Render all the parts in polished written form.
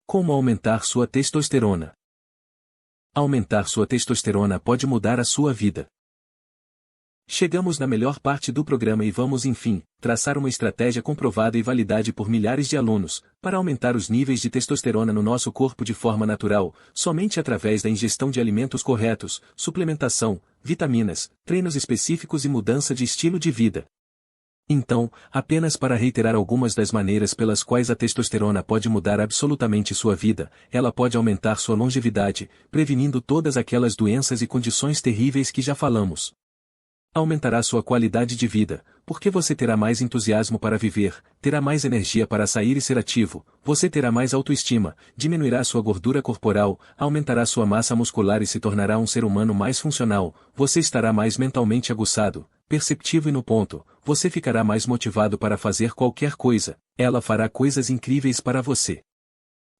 Como aumentar sua testosterona? Aumentar sua testosterona pode mudar a sua vida. Chegamos na melhor parte do programa e vamos, enfim, traçar uma estratégia comprovada e validada por milhares de alunos, para aumentar os níveis de testosterona no nosso corpo de forma natural, somente através da ingestão de alimentos corretos, suplementação, vitaminas, treinos específicos e mudança de estilo de vida. Então, apenas para reiterar algumas das maneiras pelas quais a testosterona pode mudar absolutamente sua vida, ela pode aumentar sua longevidade, prevenindo todas aquelas doenças e condições terríveis que já falamos. Aumentará sua qualidade de vida, porque você terá mais entusiasmo para viver, terá mais energia para sair e ser ativo, você terá mais autoestima, diminuirá sua gordura corporal, aumentará sua massa muscular e se tornará um ser humano mais funcional, você estará mais mentalmente aguçado, perceptivo e no ponto, você ficará mais motivado para fazer qualquer coisa, ela fará coisas incríveis para você.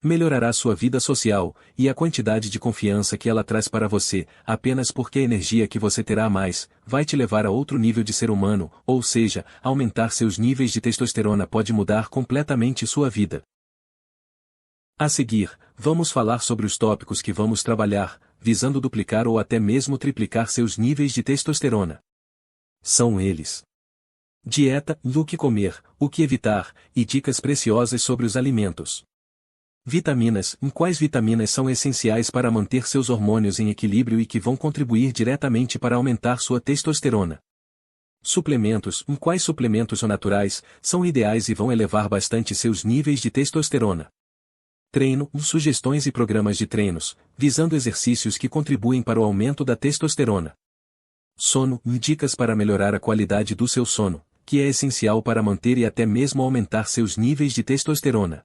Melhorará sua vida social, e a quantidade de confiança que ela traz para você, apenas porque a energia que você terá a mais, vai te levar a outro nível de ser humano, ou seja, aumentar seus níveis de testosterona pode mudar completamente sua vida. A seguir, vamos falar sobre os tópicos que vamos trabalhar, visando duplicar ou até mesmo triplicar seus níveis de testosterona. São eles: dieta, o que comer, o que evitar, e dicas preciosas sobre os alimentos. Vitaminas, quais vitaminas são essenciais para manter seus hormônios em equilíbrio e que vão contribuir diretamente para aumentar sua testosterona. Suplementos, quais suplementos naturais, são ideais e vão elevar bastante seus níveis de testosterona. Treino, sugestões e programas de treinos, visando exercícios que contribuem para o aumento da testosterona. Sono, dicas para melhorar a qualidade do seu sono, que é essencial para manter e até mesmo aumentar seus níveis de testosterona.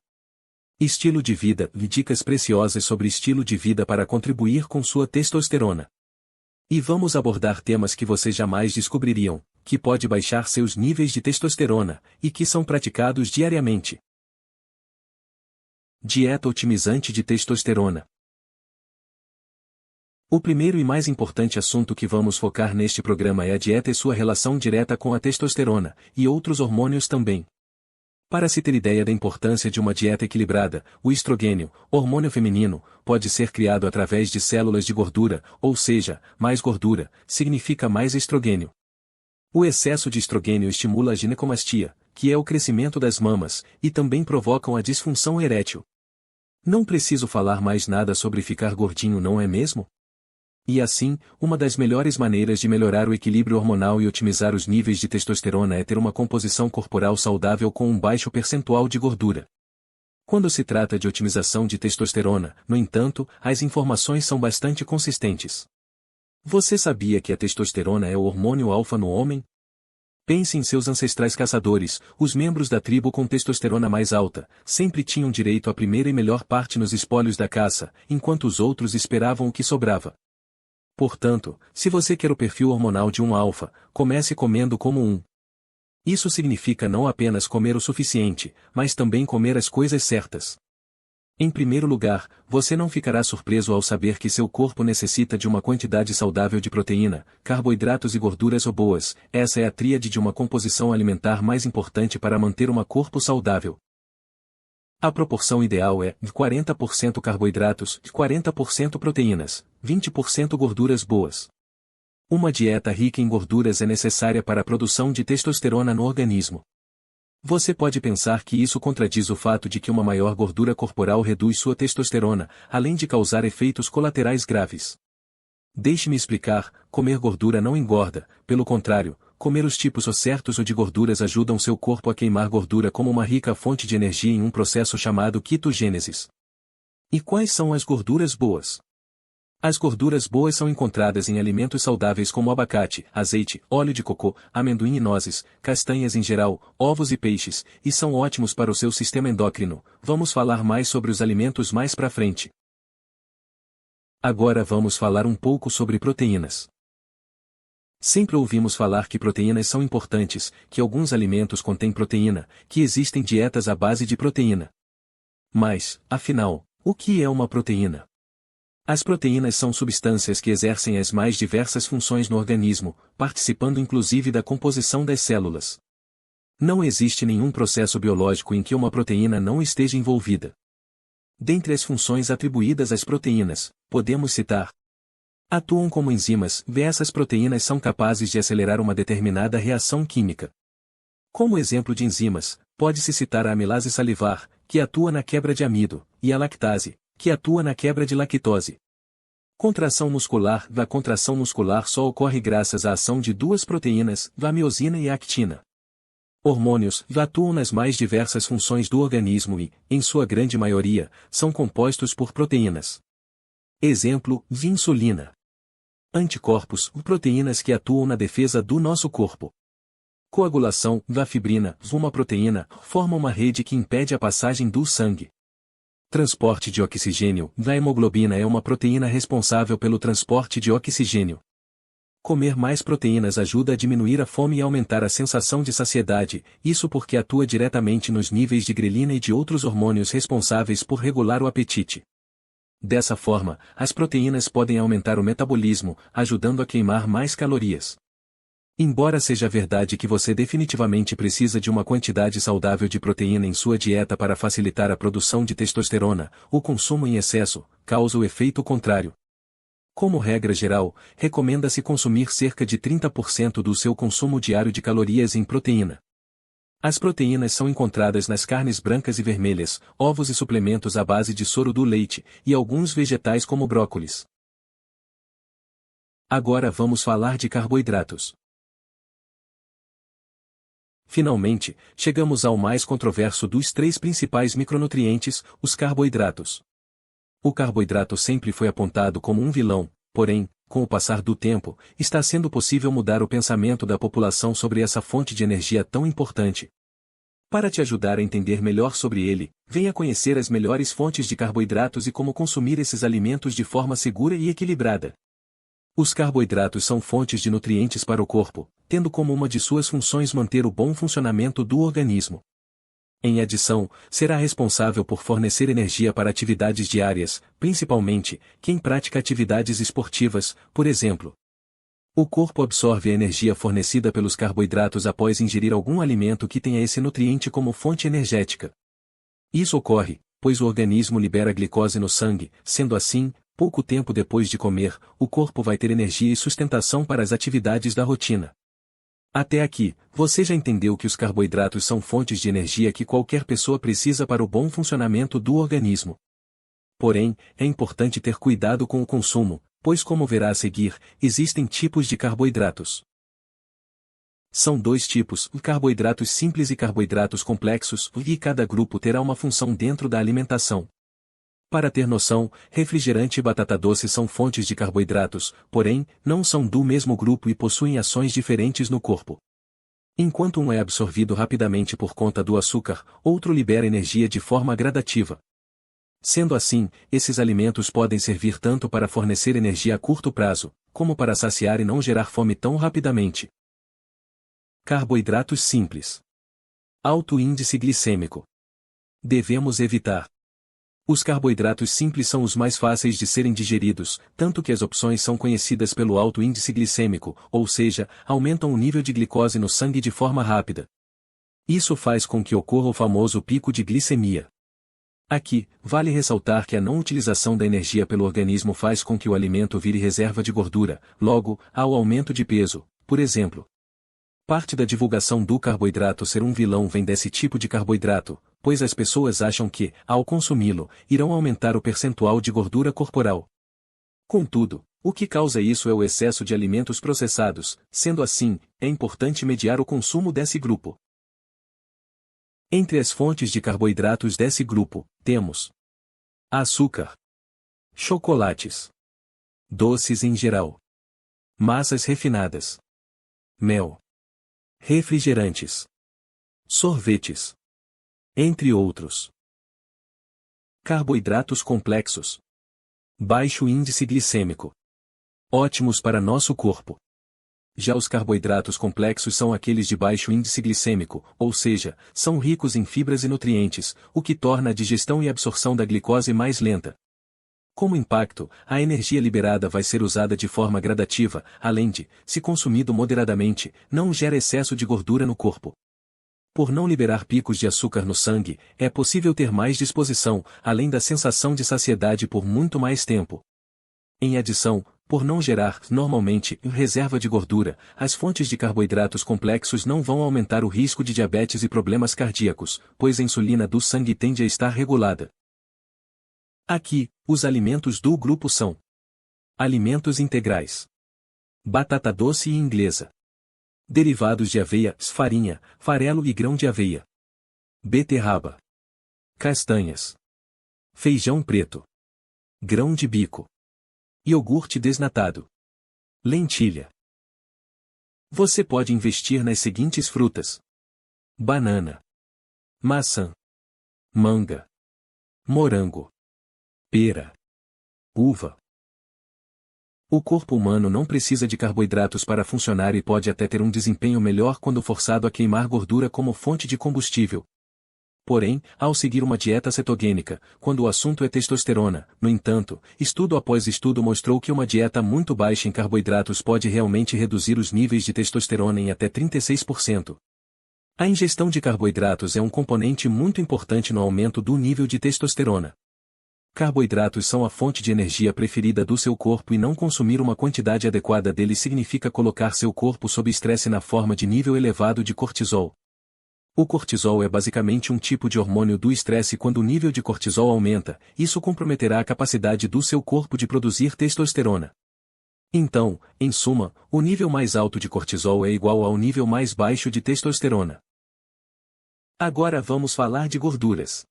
Estilo de vida, dicas preciosas sobre estilo de vida para contribuir com sua testosterona. E vamos abordar temas que vocês jamais descobririam, que pode baixar seus níveis de testosterona, e que são praticados diariamente. Dieta otimizante de testosterona. O primeiro e mais importante assunto que vamos focar neste programa é a dieta e sua relação direta com a testosterona, e outros hormônios também. Para se ter ideia da importância de uma dieta equilibrada, o estrogênio, hormônio feminino, pode ser criado através de células de gordura, ou seja, mais gordura, significa mais estrogênio. O excesso de estrogênio estimula a ginecomastia, que é o crescimento das mamas, e também provocam a disfunção erétil. Não preciso falar mais nada sobre ficar gordinho, não é mesmo? E assim, uma das melhores maneiras de melhorar o equilíbrio hormonal e otimizar os níveis de testosterona é ter uma composição corporal saudável com um baixo percentual de gordura. Quando se trata de otimização de testosterona, no entanto, as informações são bastante consistentes. Você sabia que a testosterona é o hormônio alfa no homem? Pense em seus ancestrais caçadores, os membros da tribo com testosterona mais alta, sempre tinham direito à primeira e melhor parte nos espólios da caça, enquanto os outros esperavam o que sobrava. Portanto, se você quer o perfil hormonal de um alfa, comece comendo como um. Isso significa não apenas comer o suficiente, mas também comer as coisas certas. Em primeiro lugar, você não ficará surpreso ao saber que seu corpo necessita de uma quantidade saudável de proteína, carboidratos e gorduras boas. Essa é a tríade de uma composição alimentar mais importante para manter um corpo saudável. A proporção ideal é de 40% carboidratos, 40% proteínas, 20% gorduras boas. Uma dieta rica em gorduras é necessária para a produção de testosterona no organismo. Você pode pensar que isso contradiz o fato de que uma maior gordura corporal reduz sua testosterona, além de causar efeitos colaterais graves. Deixe-me explicar, comer gordura não engorda, pelo contrário, comer os tipos certos de gorduras ajudam seu corpo a queimar gordura como uma rica fonte de energia em um processo chamado ketogênese. E quais são as gorduras boas? As gorduras boas são encontradas em alimentos saudáveis como abacate, azeite, óleo de cocô, amendoim e nozes, castanhas em geral, ovos e peixes, e são ótimos para o seu sistema endócrino. Vamos falar mais sobre os alimentos mais pra frente. Agora vamos falar um pouco sobre proteínas. Sempre ouvimos falar que proteínas são importantes, que alguns alimentos contêm proteína, que existem dietas à base de proteína. Mas, afinal, o que é uma proteína? As proteínas são substâncias que exercem as mais diversas funções no organismo, participando inclusive da composição das células. Não existe nenhum processo biológico em que uma proteína não esteja envolvida. Dentre as funções atribuídas às proteínas, podemos citar: atuam como enzimas, essas proteínas são capazes de acelerar uma determinada reação química. Como exemplo de enzimas, pode-se citar a amilase salivar, que atua na quebra de amido, e a lactase, que atua na quebra de lactose. Contração muscular: a contração muscular só ocorre graças à ação de duas proteínas, a miosina e a actina. Hormônios atuam nas mais diversas funções do organismo e, em sua grande maioria, são compostos por proteínas. Exemplo: insulina. Anticorpos, proteínas que atuam na defesa do nosso corpo. Coagulação: a fibrina, uma proteína, forma uma rede que impede a passagem do sangue. Transporte de oxigênio: a hemoglobina é uma proteína responsável pelo transporte de oxigênio. Comer mais proteínas ajuda a diminuir a fome e aumentar a sensação de saciedade, isso porque atua diretamente nos níveis de grelina e de outros hormônios responsáveis por regular o apetite. Dessa forma, as proteínas podem aumentar o metabolismo, ajudando a queimar mais calorias. Embora seja verdade que você definitivamente precisa de uma quantidade saudável de proteína em sua dieta para facilitar a produção de testosterona, o consumo em excesso causa o efeito contrário. Como regra geral, recomenda-se consumir cerca de 30% do seu consumo diário de calorias em proteína. As proteínas são encontradas nas carnes brancas e vermelhas, ovos e suplementos à base de soro do leite, e alguns vegetais como brócolis. Agora vamos falar de carboidratos. Finalmente, chegamos ao mais controverso dos três principais micronutrientes, os carboidratos. O carboidrato sempre foi apontado como um vilão, porém, com o passar do tempo, está sendo possível mudar o pensamento da população sobre essa fonte de energia tão importante. Para te ajudar a entender melhor sobre ele, venha conhecer as melhores fontes de carboidratos e como consumir esses alimentos de forma segura e equilibrada. Os carboidratos são fontes de nutrientes para o corpo, tendo como uma de suas funções manter o bom funcionamento do organismo. Em adição, será responsável por fornecer energia para atividades diárias, principalmente quem pratica atividades esportivas, por exemplo. O corpo absorve a energia fornecida pelos carboidratos após ingerir algum alimento que tenha esse nutriente como fonte energética. Isso ocorre, pois o organismo libera glicose no sangue, sendo assim, pouco tempo depois de comer, o corpo vai ter energia e sustentação para as atividades da rotina. Até aqui, você já entendeu que os carboidratos são fontes de energia que qualquer pessoa precisa para o bom funcionamento do organismo. Porém, é importante ter cuidado com o consumo, pois como verá a seguir, existem tipos de carboidratos. São dois tipos, carboidratos simples e carboidratos complexos, e cada grupo terá uma função dentro da alimentação. Para ter noção, refrigerante e batata doce são fontes de carboidratos, porém, não são do mesmo grupo e possuem ações diferentes no corpo. Enquanto um é absorvido rapidamente por conta do açúcar, outro libera energia de forma gradativa. Sendo assim, esses alimentos podem servir tanto para fornecer energia a curto prazo, como para saciar e não gerar fome tão rapidamente. Carboidratos simples. Alto índice glicêmico. Devemos evitar. Os carboidratos simples são os mais fáceis de serem digeridos, tanto que as opções são conhecidas pelo alto índice glicêmico, ou seja, aumentam o nível de glicose no sangue de forma rápida. Isso faz com que ocorra o famoso pico de glicemia. Aqui, vale ressaltar que a não utilização da energia pelo organismo faz com que o alimento vire reserva de gordura, logo, há o aumento de peso, por exemplo. Parte da divulgação do carboidrato ser um vilão vem desse tipo de carboidrato, pois as pessoas acham que, ao consumi-lo, irão aumentar o percentual de gordura corporal. Contudo, o que causa isso é o excesso de alimentos processados, sendo assim, é importante mediar o consumo desse grupo. Entre as fontes de carboidratos desse grupo, temos açúcar, chocolates, doces em geral, massas refinadas, mel, refrigerantes, sorvetes, entre outros. Carboidratos complexos. Baixo índice glicêmico. Ótimos para nosso corpo. Já os carboidratos complexos são aqueles de baixo índice glicêmico, ou seja, são ricos em fibras e nutrientes, o que torna a digestão e absorção da glicose mais lenta. Como impacto, a energia liberada vai ser usada de forma gradativa, além de, se consumido moderadamente, não gera excesso de gordura no corpo. Por não liberar picos de açúcar no sangue, é possível ter mais disposição, além da sensação de saciedade por muito mais tempo. Em adição, por não gerar, normalmente, reserva de gordura, as fontes de carboidratos complexos não vão aumentar o risco de diabetes e problemas cardíacos, pois a insulina do sangue tende a estar regulada. Aqui, os alimentos do grupo são: alimentos integrais, batata doce e inglesa, derivados de aveia, farinha, farelo e grão de aveia, beterraba, castanhas, feijão preto, grão de bico, iogurte desnatado, lentilha. Você pode investir nas seguintes frutas: banana, maçã, manga, morango, pera, uva. O corpo humano não precisa de carboidratos para funcionar e pode até ter um desempenho melhor quando forçado a queimar gordura como fonte de combustível. Porém, ao seguir uma dieta cetogênica, quando o assunto é testosterona, no entanto, estudo após estudo mostrou que uma dieta muito baixa em carboidratos pode realmente reduzir os níveis de testosterona em até 36%. A ingestão de carboidratos é um componente muito importante no aumento do nível de testosterona. Carboidratos são a fonte de energia preferida do seu corpo e não consumir uma quantidade adequada deles significa colocar seu corpo sob estresse na forma de nível elevado de cortisol. O cortisol é basicamente um tipo de hormônio do estresse. Quando o nível de cortisol aumenta, isso comprometerá a capacidade do seu corpo de produzir testosterona. Então, em suma, o nível mais alto de cortisol é igual ao nível mais baixo de testosterona. Agora vamos falar de gorduras.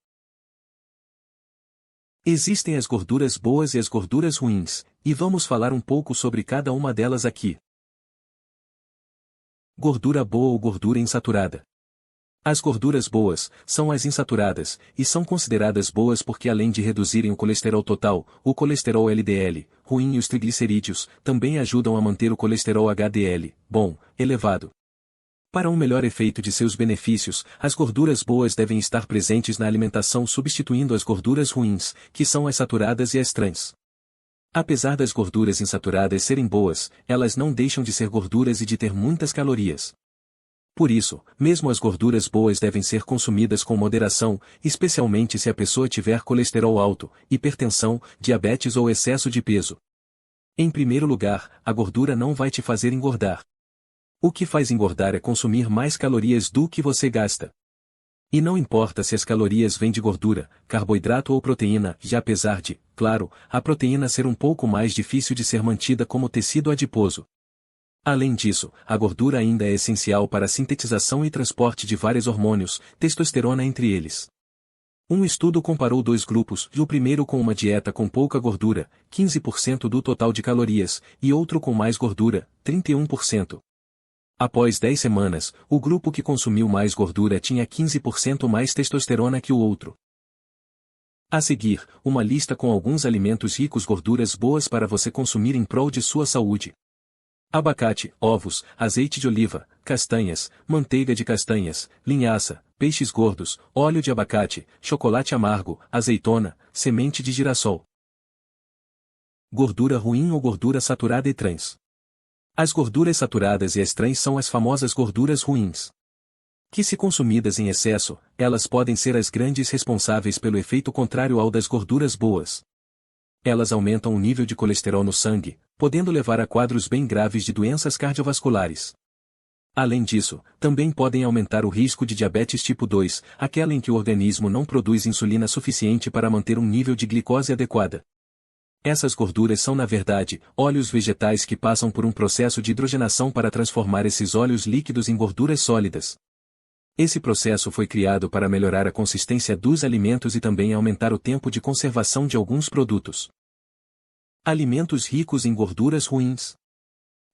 Existem as gorduras boas e as gorduras ruins, e vamos falar um pouco sobre cada uma delas aqui. Gordura boa ou gordura insaturada. As gorduras boas são as insaturadas, e são consideradas boas porque além de reduzirem o colesterol total, o colesterol LDL, ruim e os triglicerídeos, também ajudam a manter o colesterol HDL, bom, elevado. Para um melhor efeito de seus benefícios, as gorduras boas devem estar presentes na alimentação substituindo as gorduras ruins, que são as saturadas e as trans. Apesar das gorduras insaturadas serem boas, elas não deixam de ser gorduras e de ter muitas calorias. Por isso, mesmo as gorduras boas devem ser consumidas com moderação, especialmente se a pessoa tiver colesterol alto, hipertensão, diabetes ou excesso de peso. Em primeiro lugar, a gordura não vai te fazer engordar. O que faz engordar é consumir mais calorias do que você gasta. E não importa se as calorias vêm de gordura, carboidrato ou proteína, já apesar de, claro, a proteína ser um pouco mais difícil de ser mantida como tecido adiposo. Além disso, a gordura ainda é essencial para a sintetização e transporte de vários hormônios, testosterona entre eles. Um estudo comparou dois grupos, o primeiro com uma dieta com pouca gordura, 15% do total de calorias, e outro com mais gordura, 31%. Após 10 semanas, o grupo que consumiu mais gordura tinha 15% mais testosterona que o outro. A seguir, uma lista com alguns alimentos ricos gorduras boas para você consumir em prol de sua saúde. Abacate, ovos, azeite de oliva, castanhas, manteiga de castanhas, linhaça, peixes gordos, óleo de abacate, chocolate amargo, azeitona, semente de girassol. Gordura ruim ou gordura saturada e trans. As gorduras saturadas e as trans são as famosas gorduras ruins. Que se consumidas em excesso, elas podem ser as grandes responsáveis pelo efeito contrário ao das gorduras boas. Elas aumentam o nível de colesterol no sangue, podendo levar a quadros bem graves de doenças cardiovasculares. Além disso, também podem aumentar o risco de diabetes tipo 2, aquela em que o organismo não produz insulina suficiente para manter um nível de glicose adequada. Essas gorduras são na verdade, óleos vegetais que passam por um processo de hidrogenação para transformar esses óleos líquidos em gorduras sólidas. Esse processo foi criado para melhorar a consistência dos alimentos e também aumentar o tempo de conservação de alguns produtos. Alimentos ricos em gorduras ruins.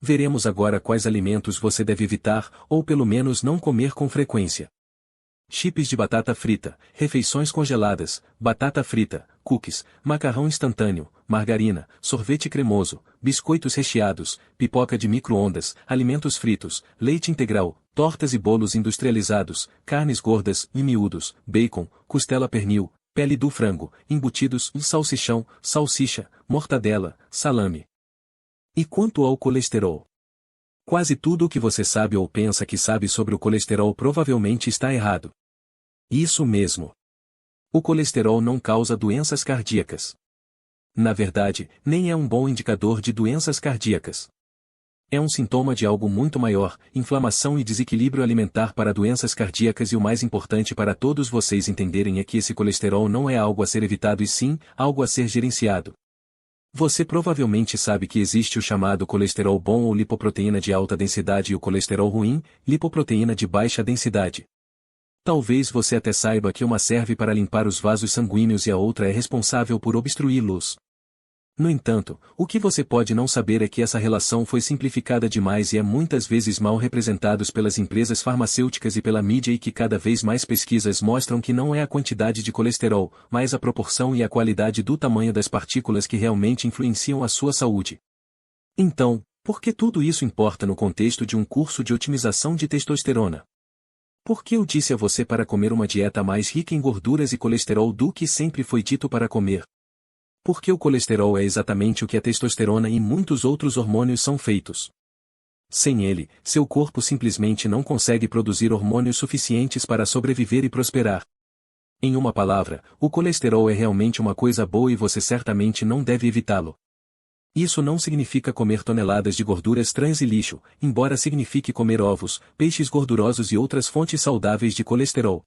Veremos agora quais alimentos você deve evitar, ou pelo menos não comer com frequência. Chips de batata frita, refeições congeladas, batata frita, cookies, macarrão instantâneo, margarina, sorvete cremoso, biscoitos recheados, pipoca de micro-ondas, alimentos fritos, leite integral, tortas e bolos industrializados, carnes gordas e miúdos, bacon, costela pernil, pele do frango, embutidos, salsichão, salsicha, mortadela, salame. E quanto ao colesterol? Quase tudo o que você sabe ou pensa que sabe sobre o colesterol provavelmente está errado. Isso mesmo. O colesterol não causa doenças cardíacas. Na verdade, nem é um bom indicador de doenças cardíacas. É um sintoma de algo muito maior, inflamação e desequilíbrio alimentar para doenças cardíacas, e o mais importante para todos vocês entenderem é que esse colesterol não é algo a ser evitado e sim, algo a ser gerenciado. Você provavelmente sabe que existe o chamado colesterol bom ou lipoproteína de alta densidade e o colesterol ruim, lipoproteína de baixa densidade. Talvez você até saiba que uma serve para limpar os vasos sanguíneos e a outra é responsável por obstruí-los. No entanto, o que você pode não saber é que essa relação foi simplificada demais e é muitas vezes mal representados pelas empresas farmacêuticas e pela mídia, e que cada vez mais pesquisas mostram que não é a quantidade de colesterol, mas a proporção e a qualidade do tamanho das partículas que realmente influenciam a sua saúde. Então, por que tudo isso importa no contexto de um curso de otimização de testosterona? Por que eu disse a você para comer uma dieta mais rica em gorduras e colesterol do que sempre foi dito para comer? Porque o colesterol é exatamente o que a testosterona e muitos outros hormônios são feitos. Sem ele, seu corpo simplesmente não consegue produzir hormônios suficientes para sobreviver e prosperar. Em uma palavra, o colesterol é realmente uma coisa boa e você certamente não deve evitá-lo. Isso não significa comer toneladas de gorduras trans e lixo, embora signifique comer ovos, peixes gordurosos e outras fontes saudáveis de colesterol.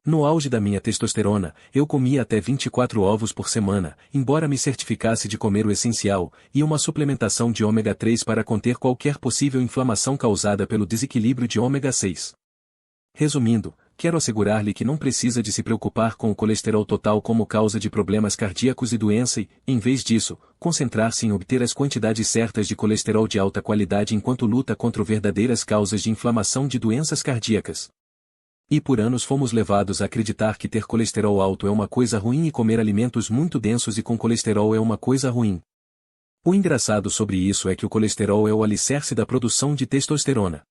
No auge da minha testosterona, eu comia até 24 ovos por semana, embora me certificasse de comer o essencial, e uma suplementação de ômega 3 para conter qualquer possível inflamação causada pelo desequilíbrio de ômega 6. Resumindo, quero assegurar-lhe que não precisa de se preocupar com o colesterol total como causa de problemas cardíacos e doença e, em vez disso, concentrar-se em obter as quantidades certas de colesterol de alta qualidade enquanto luta contra verdadeiras causas de inflamação de doenças cardíacas. E por anos fomos levados a acreditar que ter colesterol alto é uma coisa ruim e comer alimentos muito densos e com colesterol é uma coisa ruim. O engraçado sobre isso é que o colesterol é o alicerce da produção de testosterona.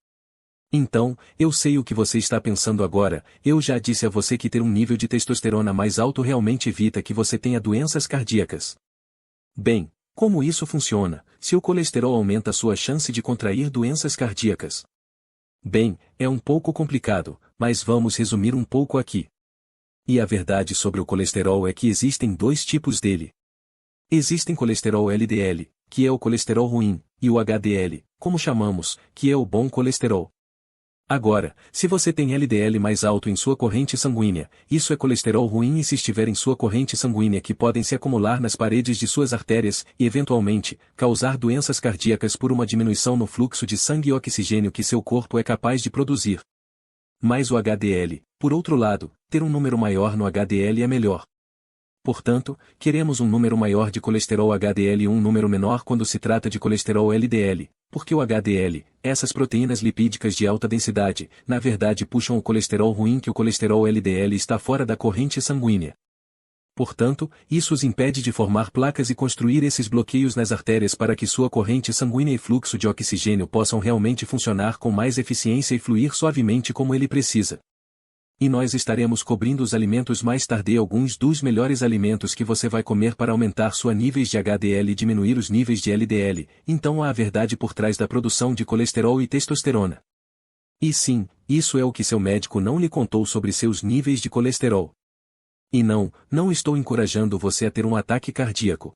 Então, eu sei o que você está pensando agora. Eu já disse a você que ter um nível de testosterona mais alto realmente evita que você tenha doenças cardíacas. Bem, como isso funciona, se o colesterol aumenta sua chance de contrair doenças cardíacas? Bem, é um pouco complicado, mas vamos resumir um pouco aqui. E a verdade sobre o colesterol é que existem dois tipos dele. Existem colesterol LDL, que é o colesterol ruim, e o HDL, como chamamos, que é o bom colesterol. Agora, se você tem LDL mais alto em sua corrente sanguínea, isso é colesterol ruim, e se estiver em sua corrente sanguínea que podem se acumular nas paredes de suas artérias, e eventualmente, causar doenças cardíacas por uma diminuição no fluxo de sangue e oxigênio que seu corpo é capaz de produzir. Mas o HDL, por outro lado, ter um número maior no HDL é melhor. Portanto, queremos um número maior de colesterol HDL e um número menor quando se trata de colesterol LDL, porque o HDL, essas proteínas lipídicas de alta densidade, na verdade puxam o colesterol ruim que o colesterol LDL está fora da corrente sanguínea. Portanto, isso os impede de formar placas e construir esses bloqueios nas artérias para que sua corrente sanguínea e fluxo de oxigênio possam realmente funcionar com mais eficiência e fluir suavemente como ele precisa. E nós estaremos cobrindo os alimentos mais tarde, alguns dos melhores alimentos que você vai comer para aumentar sua níveis de HDL e diminuir os níveis de LDL, então há a verdade por trás da produção de colesterol e testosterona. E sim, isso é o que seu médico não lhe contou sobre seus níveis de colesterol. E não estou encorajando você a ter um ataque cardíaco.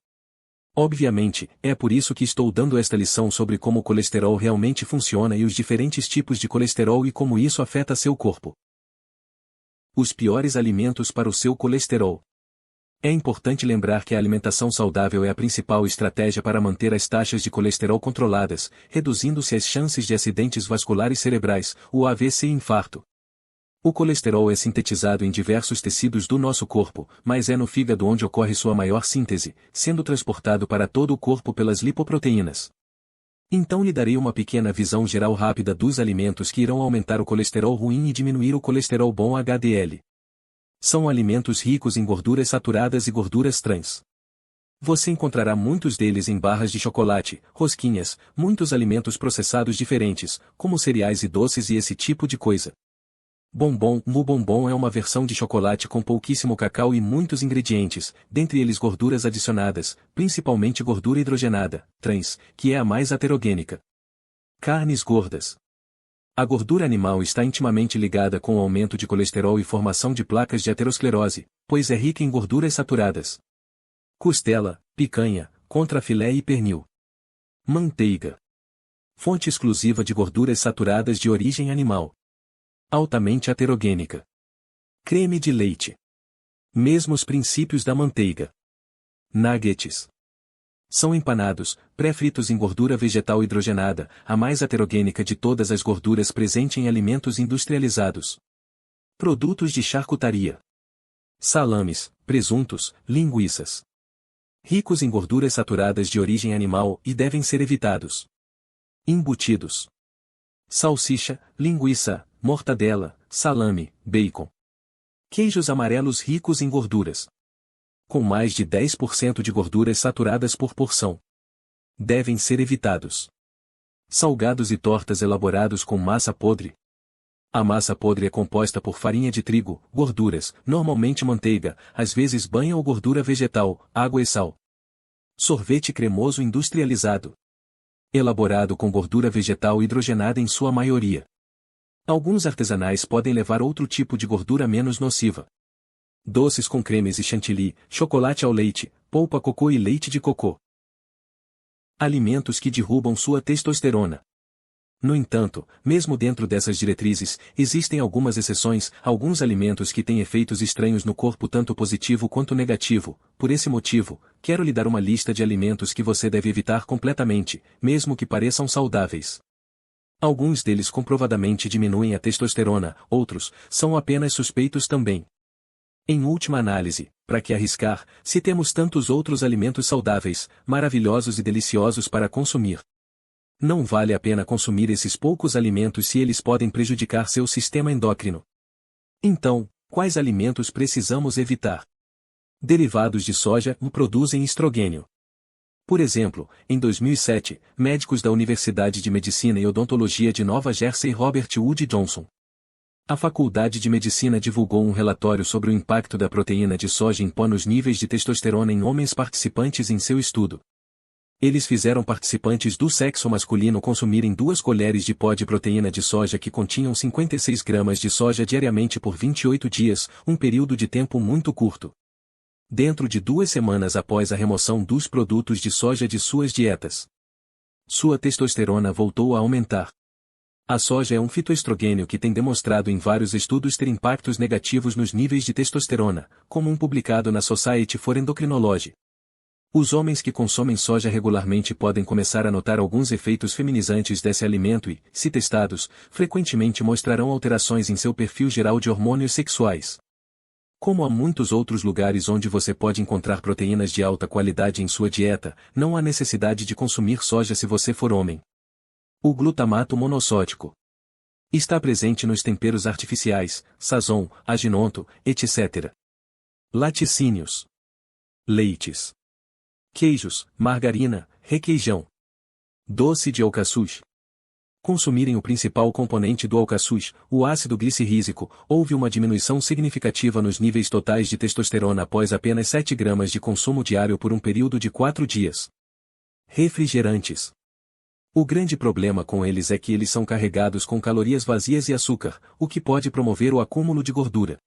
Obviamente, é por isso que estou dando esta lição sobre como o colesterol realmente funciona e os diferentes tipos de colesterol e como isso afeta seu corpo. Os piores alimentos para o seu colesterol. É importante lembrar que a alimentação saudável é a principal estratégia para manter as taxas de colesterol controladas, reduzindo-se as chances de acidentes vasculares cerebrais, o AVC e infarto. O colesterol é sintetizado em diversos tecidos do nosso corpo, mas é no fígado onde ocorre sua maior síntese, sendo transportado para todo o corpo pelas lipoproteínas. Então lhe darei uma pequena visão geral rápida dos alimentos que irão aumentar o colesterol ruim e diminuir o colesterol bom HDL. São alimentos ricos em gorduras saturadas e gorduras trans. Você encontrará muitos deles em barras de chocolate, rosquinhas, muitos alimentos processados diferentes, como cereais e doces e esse tipo de coisa. Bombom é uma versão de chocolate com pouquíssimo cacau e muitos ingredientes, dentre eles gorduras adicionadas, principalmente gordura hidrogenada, trans, que é a mais aterogênica. Carnes gordas. A gordura animal está intimamente ligada com o aumento de colesterol e formação de placas de aterosclerose, pois é rica em gorduras saturadas. Costela, picanha, contrafilé e pernil. Manteiga. Fonte exclusiva de gorduras saturadas de origem animal. Altamente aterogênica. Creme de leite. Mesmos princípios da manteiga. Nuggets. São empanados, pré-fritos em gordura vegetal hidrogenada, a mais aterogênica de todas as gorduras presente em alimentos industrializados. Produtos de charcutaria. Salames, presuntos, linguiças. Ricos em gorduras saturadas de origem animal e devem ser evitados. Embutidos. Salsicha, linguiça, mortadela, salame, bacon. Queijos amarelos ricos em gorduras. Com mais de 10% de gorduras saturadas por porção. Devem ser evitados. Salgados e tortas elaborados com massa podre. A massa podre é composta por farinha de trigo, gorduras, normalmente manteiga, às vezes banha ou gordura vegetal, água e sal. Sorvete cremoso industrializado. Elaborado com gordura vegetal hidrogenada em sua maioria. Alguns artesanais podem levar outro tipo de gordura menos nociva. Doces com cremes e chantilly, chocolate ao leite, polpa cocô e leite de cocô. Alimentos que derrubam sua testosterona. No entanto, mesmo dentro dessas diretrizes, existem algumas exceções, alguns alimentos que têm efeitos estranhos no corpo tanto positivo quanto negativo. Por esse motivo, quero lhe dar uma lista de alimentos que você deve evitar completamente, mesmo que pareçam saudáveis. Alguns deles comprovadamente diminuem a testosterona, outros são apenas suspeitos também. Em última análise, para que arriscar, se temos tantos outros alimentos saudáveis, maravilhosos e deliciosos para consumir? Não vale a pena consumir esses poucos alimentos se eles podem prejudicar seu sistema endócrino. Então, quais alimentos precisamos evitar? Derivados de soja produzem estrogênio. Por exemplo, em 2007, médicos da Universidade de Medicina e Odontologia de Nova Jersey Robert Wood Johnson, a Faculdade de Medicina divulgou um relatório sobre o impacto da proteína de soja em pó nos níveis de testosterona em homens participantes em seu estudo. Eles fizeram participantes do sexo masculino consumirem 2 colheres de pó de proteína de soja que continham 56 gramas de soja diariamente por 28 dias, um período de tempo muito curto. Dentro de 2 semanas após a remoção dos produtos de soja de suas dietas, sua testosterona voltou a aumentar. A soja é um fitoestrogênio que tem demonstrado em vários estudos ter impactos negativos nos níveis de testosterona, como um publicado na Society for Endocrinology. Os homens que consomem soja regularmente podem começar a notar alguns efeitos feminizantes desse alimento e, se testados, frequentemente mostrarão alterações em seu perfil geral de hormônios sexuais. Como há muitos outros lugares onde você pode encontrar proteínas de alta qualidade em sua dieta, não há necessidade de consumir soja se você for homem. O glutamato monossódico está presente nos temperos artificiais, sazon, aginonto, etc. Laticínios, leites, queijos, margarina, requeijão, doce de alcaçuz. Consumirem o principal componente do alcaçuz, o ácido glicerídrico, houve uma diminuição significativa nos níveis totais de testosterona após apenas 7 gramas de consumo diário por um período de 4 dias. Refrigerantes. O grande problema com eles é que eles são carregados com calorias vazias e açúcar, o que pode promover o acúmulo de gordura.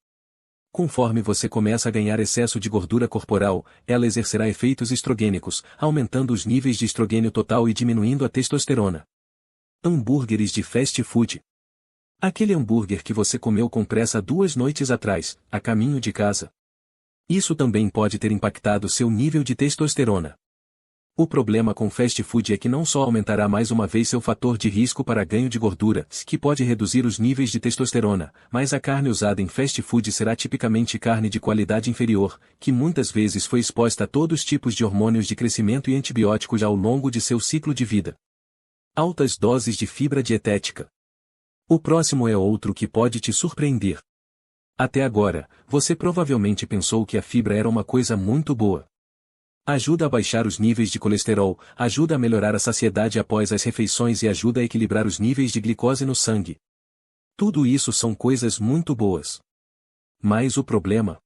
Conforme você começa a ganhar excesso de gordura corporal, ela exercerá efeitos estrogênicos, aumentando os níveis de estrogênio total e diminuindo a testosterona. Hambúrgueres de fast food. Aquele hambúrguer que você comeu com pressa 2 noites atrás, a caminho de casa. Isso também pode ter impactado seu nível de testosterona. O problema com fast food é que não só aumentará mais uma vez seu fator de risco para ganho de gordura, que pode reduzir os níveis de testosterona, mas a carne usada em fast food será tipicamente carne de qualidade inferior, que muitas vezes foi exposta a todos os tipos de hormônios de crescimento e antibióticos ao longo de seu ciclo de vida. Altas doses de fibra dietética. O próximo é outro que pode te surpreender. Até agora, você provavelmente pensou que a fibra era uma coisa muito boa. Ajuda a baixar os níveis de colesterol, ajuda a melhorar a saciedade após as refeições e ajuda a equilibrar os níveis de glicose no sangue. Tudo isso são coisas muito boas. Mas o problema?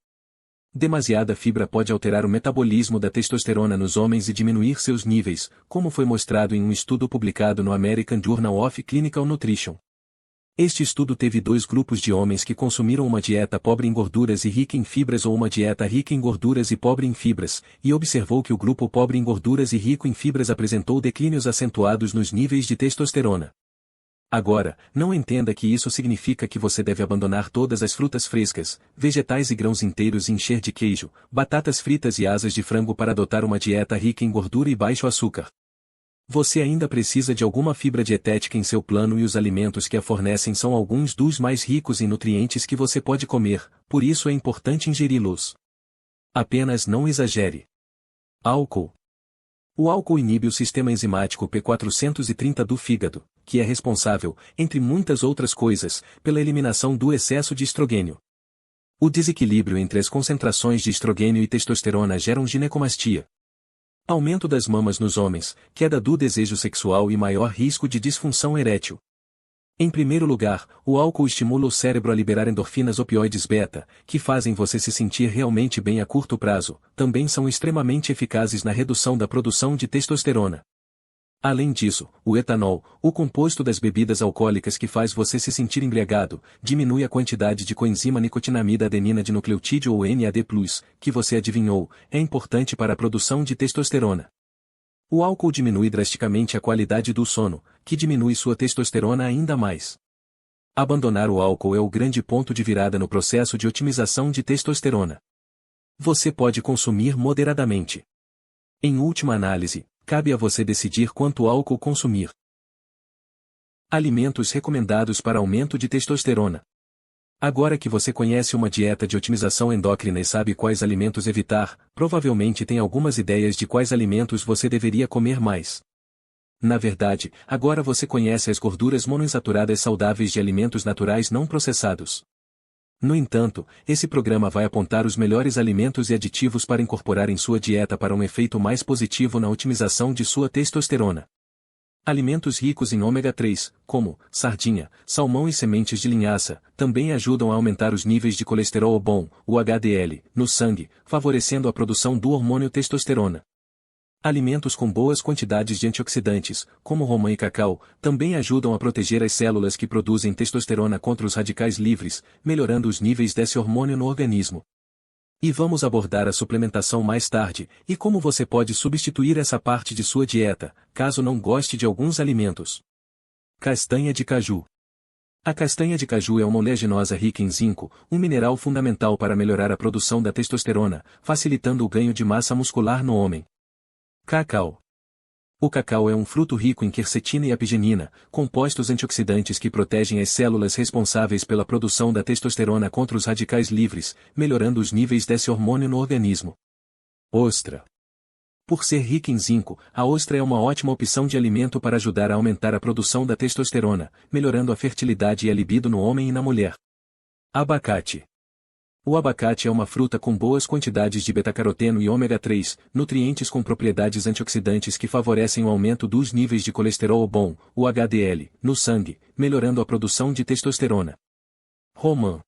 Demasiada fibra pode alterar o metabolismo da testosterona nos homens e diminuir seus níveis, como foi mostrado em um estudo publicado no American Journal of Clinical Nutrition. Este estudo teve 2 grupos de homens que consumiram uma dieta pobre em gorduras e rica em fibras ou uma dieta rica em gorduras e pobre em fibras, e observou que o grupo pobre em gorduras e rico em fibras apresentou declínios acentuados nos níveis de testosterona. Agora, não entenda que isso significa que você deve abandonar todas as frutas frescas, vegetais e grãos inteiros e encher de queijo, batatas fritas e asas de frango para adotar uma dieta rica em gordura e baixo açúcar. Você ainda precisa de alguma fibra dietética em seu plano e os alimentos que a fornecem são alguns dos mais ricos em nutrientes que você pode comer, por isso é importante ingeri-los. Apenas não exagere. Álcool. O álcool inibe o sistema enzimático P430 do fígado, que é responsável, entre muitas outras coisas, pela eliminação do excesso de estrogênio. O desequilíbrio entre as concentrações de estrogênio e testosterona gera ginecomastia. Aumento das mamas nos homens, queda do desejo sexual e maior risco de disfunção erétil. Em primeiro lugar, o álcool estimula o cérebro a liberar endorfinas opioides beta, que fazem você se sentir realmente bem a curto prazo, também são extremamente eficazes na redução da produção de testosterona. Além disso, o etanol, o composto das bebidas alcoólicas que faz você se sentir embriagado, diminui a quantidade de coenzima nicotinamida adenina de nucleotídeo ou NAD+, que você adivinhou, é importante para a produção de testosterona. O álcool diminui drasticamente a qualidade do sono, que diminui sua testosterona ainda mais. Abandonar o álcool é o grande ponto de virada no processo de otimização de testosterona. Você pode consumir moderadamente. Em última análise, cabe a você decidir quanto álcool consumir. Alimentos recomendados para aumento de testosterona. Agora que você conhece uma dieta de otimização endócrina e sabe quais alimentos evitar, provavelmente tem algumas ideias de quais alimentos você deveria comer mais. Na verdade, agora você conhece as gorduras monoinsaturadas saudáveis de alimentos naturais não processados. No entanto, esse programa vai apontar os melhores alimentos e aditivos para incorporar em sua dieta para um efeito mais positivo na otimização de sua testosterona. Alimentos ricos em ômega 3, como sardinha, salmão e sementes de linhaça, também ajudam a aumentar os níveis de colesterol bom, o HDL, no sangue, favorecendo a produção do hormônio testosterona. Alimentos com boas quantidades de antioxidantes, como romã e cacau, também ajudam a proteger as células que produzem testosterona contra os radicais livres, melhorando os níveis desse hormônio no organismo. E vamos abordar a suplementação mais tarde, e como você pode substituir essa parte de sua dieta, caso não goste de alguns alimentos. Castanha de caju. A castanha de caju é uma oleaginosa rica em zinco, um mineral fundamental para melhorar a produção da testosterona, facilitando o ganho de massa muscular no homem. Cacau. O cacau é um fruto rico em quercetina e apigenina, compostos antioxidantes que protegem as células responsáveis pela produção da testosterona contra os radicais livres, melhorando os níveis desse hormônio no organismo. Ostra. Por ser rica em zinco, a ostra é uma ótima opção de alimento para ajudar a aumentar a produção da testosterona, melhorando a fertilidade e a libido no homem e na mulher. Abacate. O abacate é uma fruta com boas quantidades de beta-caroteno e ômega 3, nutrientes com propriedades antioxidantes que favorecem o aumento dos níveis de colesterol bom, o HDL, no sangue, melhorando a produção de testosterona. Romã.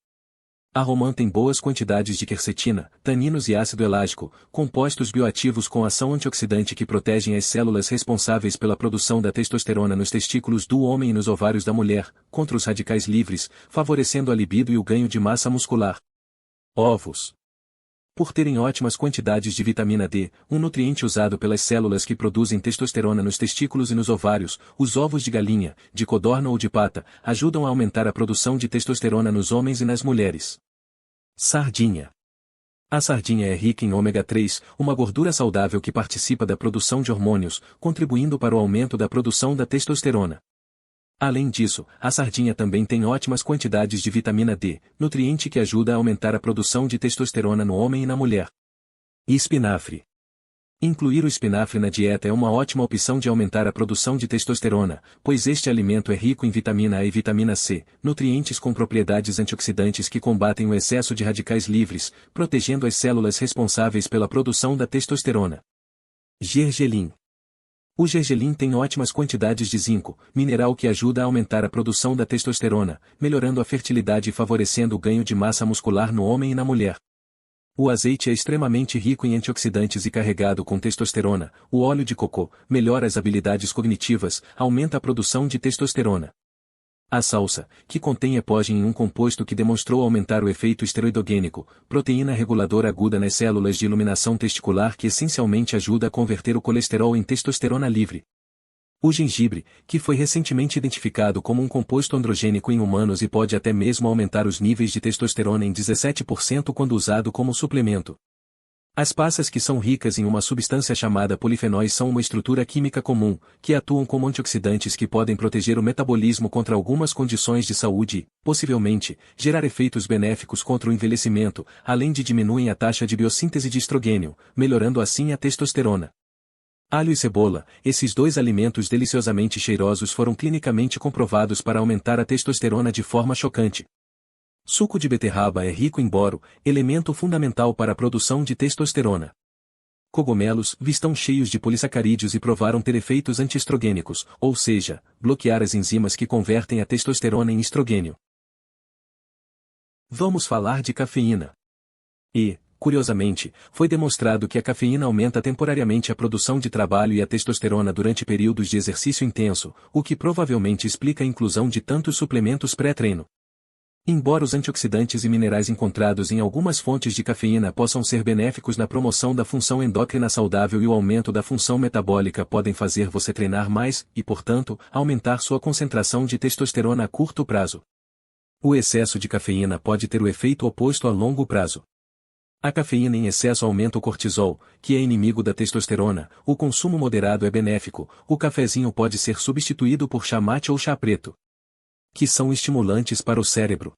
A romã tem boas quantidades de quercetina, taninos e ácido elágico, compostos bioativos com ação antioxidante que protegem as células responsáveis pela produção da testosterona nos testículos do homem e nos ovários da mulher, contra os radicais livres, favorecendo a libido e o ganho de massa muscular. Ovos. Por terem ótimas quantidades de vitamina D, um nutriente usado pelas células que produzem testosterona nos testículos e nos ovários, os ovos de galinha, de codorna ou de pata, ajudam a aumentar a produção de testosterona nos homens e nas mulheres. Sardinha. A sardinha é rica em ômega 3, uma gordura saudável que participa da produção de hormônios, contribuindo para o aumento da produção da testosterona. Além disso, a sardinha também tem ótimas quantidades de vitamina D, nutriente que ajuda a aumentar a produção de testosterona no homem e na mulher. Espinafre. Incluir o espinafre na dieta é uma ótima opção de aumentar a produção de testosterona, pois este alimento é rico em vitamina A e vitamina C, nutrientes com propriedades antioxidantes que combatem o excesso de radicais livres, protegendo as células responsáveis pela produção da testosterona. Gergelim. O gergelim tem ótimas quantidades de zinco, mineral que ajuda a aumentar a produção da testosterona, melhorando a fertilidade e favorecendo o ganho de massa muscular no homem e na mulher. O azeite é extremamente rico em antioxidantes e carregado com testosterona. O óleo de cocô melhora as habilidades cognitivas, aumenta a produção de testosterona. A salsa, que contém epógene, um composto que demonstrou aumentar o efeito esteroidogênico, proteína reguladora aguda nas células de iluminação testicular que essencialmente ajuda a converter o colesterol em testosterona livre. O gengibre, que foi recentemente identificado como um composto androgênico em humanos e pode até mesmo aumentar os níveis de testosterona em 17% quando usado como suplemento. As passas, que são ricas em uma substância chamada polifenóis, são uma estrutura química comum, que atuam como antioxidantes que podem proteger o metabolismo contra algumas condições de saúde e, possivelmente, gerar efeitos benéficos contra o envelhecimento, além de diminuem a taxa de biossíntese de estrogênio, melhorando assim a testosterona. Alho e cebola, esses dois alimentos deliciosamente cheirosos foram clinicamente comprovados para aumentar a testosterona de forma chocante. Suco de beterraba é rico em boro, elemento fundamental para a produção de testosterona. Cogumelos estão cheios de polissacarídeos e provaram ter efeitos antiestrogênicos, ou seja, bloquear as enzimas que convertem a testosterona em estrogênio. Vamos falar de cafeína. Curiosamente, foi demonstrado que a cafeína aumenta temporariamente a produção de trabalho e a testosterona durante períodos de exercício intenso, o que provavelmente explica a inclusão de tantos suplementos pré-treino. Embora os antioxidantes e minerais encontrados em algumas fontes de cafeína possam ser benéficos na promoção da função endócrina saudável e o aumento da função metabólica podem fazer você treinar mais e, portanto, aumentar sua concentração de testosterona a curto prazo. O excesso de cafeína pode ter o efeito oposto a longo prazo. A cafeína em excesso aumenta o cortisol, que é inimigo da testosterona. O consumo moderado é benéfico. O cafezinho pode ser substituído por chá mate ou chá preto, que são estimulantes para o cérebro.